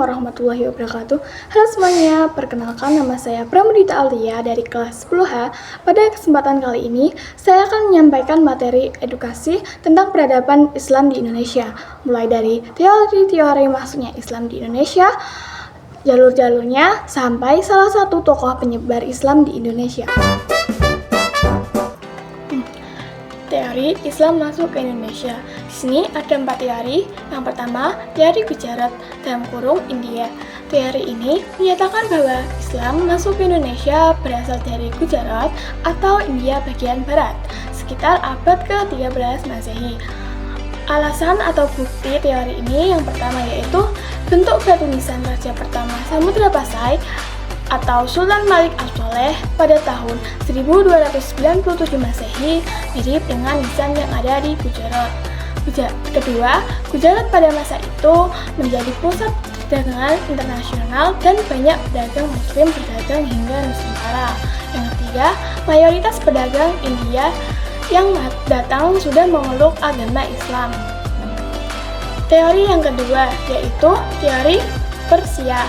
warahmatullahi wabarakatuh. Halo semuanya, perkenalkan nama saya Pramudita Aulia dari kelas 10H. Pada kesempatan kali ini, saya akan menyampaikan materi edukasi tentang peradaban Islam di Indonesia. Mulai dari teori-teori masuknya Islam di Indonesia, jalur-jalurnya, sampai salah satu tokoh penyebar Islam di Indonesia. Teori Islam masuk ke Indonesia. Di sini ada 4 teori. Yang pertama, teori Gujarat (India). Teori ini menyatakan bahwa Islam masuk ke Indonesia berasal dari Gujarat atau India bagian barat, sekitar abad ke-13 Masehi. Alasan atau bukti teori ini yang pertama yaitu bentuk batu nisan Raja pertama Samudra Pasai atau Sultan Malik Al-Soleh pada tahun 1297 Masehi mirip dengan nisan yang ada di Gujarat. Kedua, Gujarat pada masa itu menjadi pusat perdagangan internasional dan banyak pedagang muslim berdagang hingga Nusantara. Yang ketiga, mayoritas pedagang India yang datang sudah memeluk agama Islam. Teori yang kedua yaitu teori Persia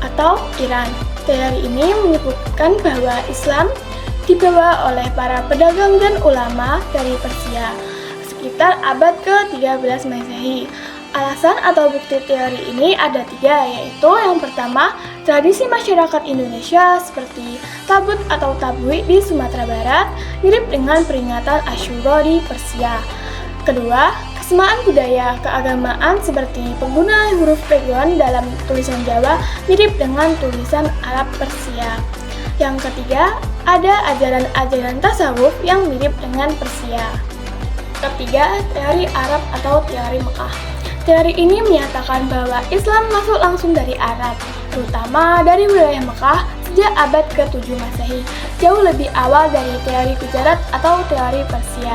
atau Iran. Teori ini menyebutkan bahwa Islam dibawa oleh para pedagang dan ulama dari Persia sekitar abad ke-13 Masehi. Alasan atau bukti teori ini ada 3, yaitu yang pertama, tradisi masyarakat Indonesia seperti tabut atau tabui di Sumatera Barat mirip dengan peringatan Asyura di Persia. Kedua, kesamaan budaya keagamaan seperti penggunaan huruf pegon dalam tulisan Jawa mirip dengan tulisan Arab Persia. Yang ketiga, ada ajaran-ajaran tasawuf yang mirip dengan Persia. Ketiga, teori Arab atau teori Mekah. Teori ini menyatakan bahwa Islam masuk langsung dari Arab, terutama dari wilayah Mekah sejak abad ke-7 Masehi, jauh lebih awal dari teori Gujarat atau teori Persia.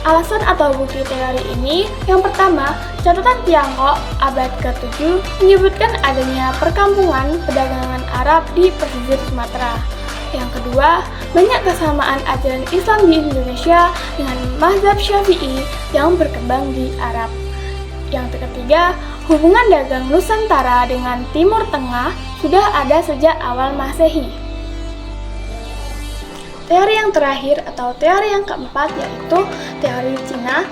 Alasan atau bukti teori ini, yang pertama, catatan Tiongkok abad ke-7 menyebutkan adanya perkampungan perdagangan Arab di pesisir Sumatera. Yang kedua, banyak kesamaan ajaran Islam di Indonesia dengan mazhab Syafi'i yang berkembang di Arab. Yang ketiga, hubungan dagang Nusantara dengan Timur Tengah sudah ada sejak awal Masehi. Teori yang terakhir atau teori yang keempat yaitu teori Cina.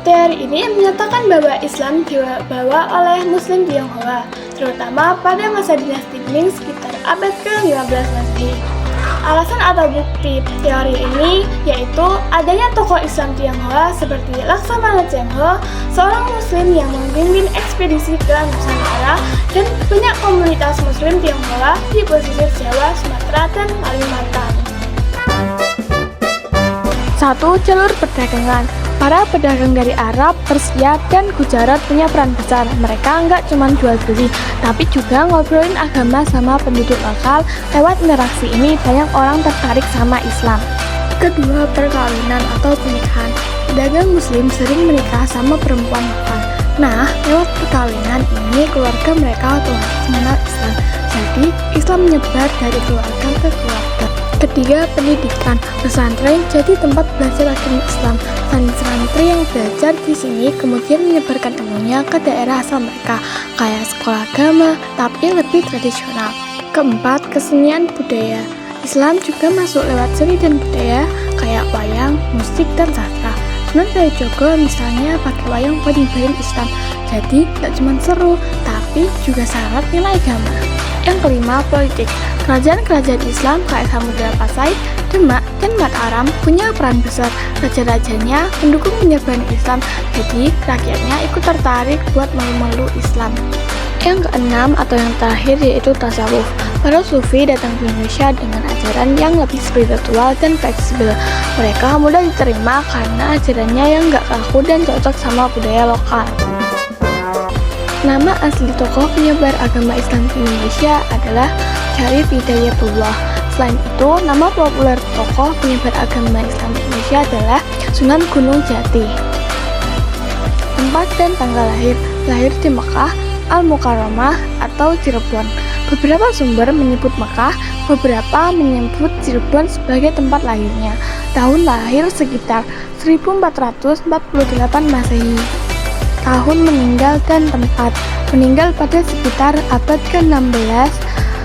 Teori ini menyatakan bahwa Islam dibawa oleh Muslim Tionghoa, terutama pada masa dinasti Ming sekitar abad ke-15 Masehi. Alasan atau bukti teori ini yaitu adanya tokoh Islam Tionghoa seperti Laksamana Cheng-ho, seorang Muslim yang memimpin ekspedisi ke Nusantara, dan banyak komunitas Muslim Tionghoa di pesisir Jawa, Sumatera, dan Kalimantan. 1. Jalur perdagangan. Para pedagang dari Arab, Persia, dan Gujarat punya peran besar. Mereka nggak cuma jual beli, tapi juga ngobrolin agama sama penduduk lokal. Lewat interaksi ini, banyak orang tertarik sama Islam. Kedua, perkawinan atau pernikahan. Pedagang Muslim sering menikah sama perempuan lokal. Nah, lewat perkawinan ini, keluarga mereka otomatis mengenal Islam. Jadi, Islam menyebar dari keluarga ke keluarga. Ketiga, pendidikan. Pesantren jadi tempat belajar agama Islam. Santri yang belajar di sini kemudian menyebarkan ilmunya ke daerah asal mereka, kayak sekolah agama, tapi lebih tradisional. Keempat, kesenian budaya. Islam juga masuk lewat seni dan budaya, kayak wayang, musik, dan sastra. Sunan Kalijogo misalnya pakai wayang buat nyebarin Islam. Jadi, gak cuma seru, tapi juga syarat nilai agama. Yang kelima, politik. Kerajaan-kerajaan Islam kayak Samudra Pasai, Demak, dan Mataram punya peran besar. Raja-rajanya mendukung penyebaran Islam, jadi rakyatnya ikut tertarik buat melu-melu Islam. Yang keenam atau yang terakhir yaitu tasawuf. Para sufi datang ke Indonesia dengan ajaran yang lebih spiritual dan fleksibel. Mereka mudah diterima karena ajarannya yang gak kaku dan cocok sama budaya lokal. Nama asli tokoh penyebar agama Islam di Indonesia adalah Syarif Hidayatullah. Selain itu, nama populer tokoh penyebar agama Islam di Indonesia adalah Sunan Gunung Jati. Tempat dan tanggal lahir. Lahir di Mekah, Al-Mukarramah atau Cirebon. Beberapa sumber menyebut Mekah, beberapa menyebut Cirebon sebagai tempat lahirnya. Tahun lahir sekitar 1448 Masehi. tahun meninggal dan tempat. Meninggal pada sekitar abad ke-16.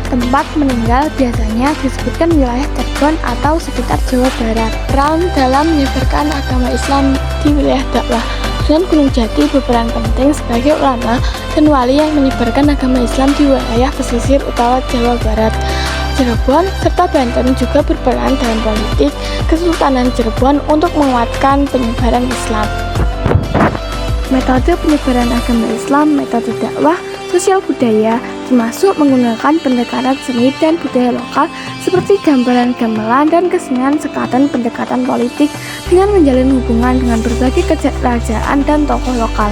Tempat meninggal biasanya disebutkan wilayah Cirebon atau sekitar Jawa Barat. Peran dalam menyebarkan agama Islam di wilayah dakwah. Sunan Gunung Jati berperan penting sebagai ulama dan wali yang menyebarkan agama Islam di wilayah pesisir utara Jawa Barat. Cirebon serta Banten juga berperan dalam politik Kesultanan Cirebon untuk menguatkan penyebaran Islam. Metode penyebaran agama Islam, metode dakwah, sosial budaya, termasuk menggunakan pendekatan seni dan budaya lokal seperti gambaran gamelan dan kesenian sekatan pendekatan politik dengan menjalin hubungan dengan berbagai kerajaan dan tokoh lokal.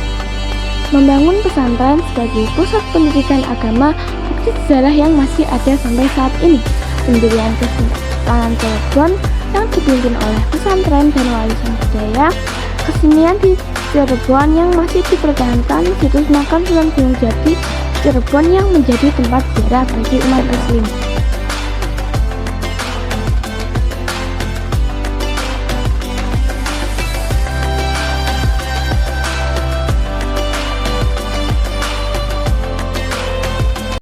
Membangun pesantren sebagai pusat pendidikan agama bukti sejarah yang masih ada sampai saat ini. Pendirian Kesultanan Cirebon yang dipimpin oleh pesantren dan warisan budaya, kesenian di Cirebon yang masih dipertahankan, situs makam Sunan Gunung Jati Cirebon yang menjadi tempat ziarah bagi umat Muslim.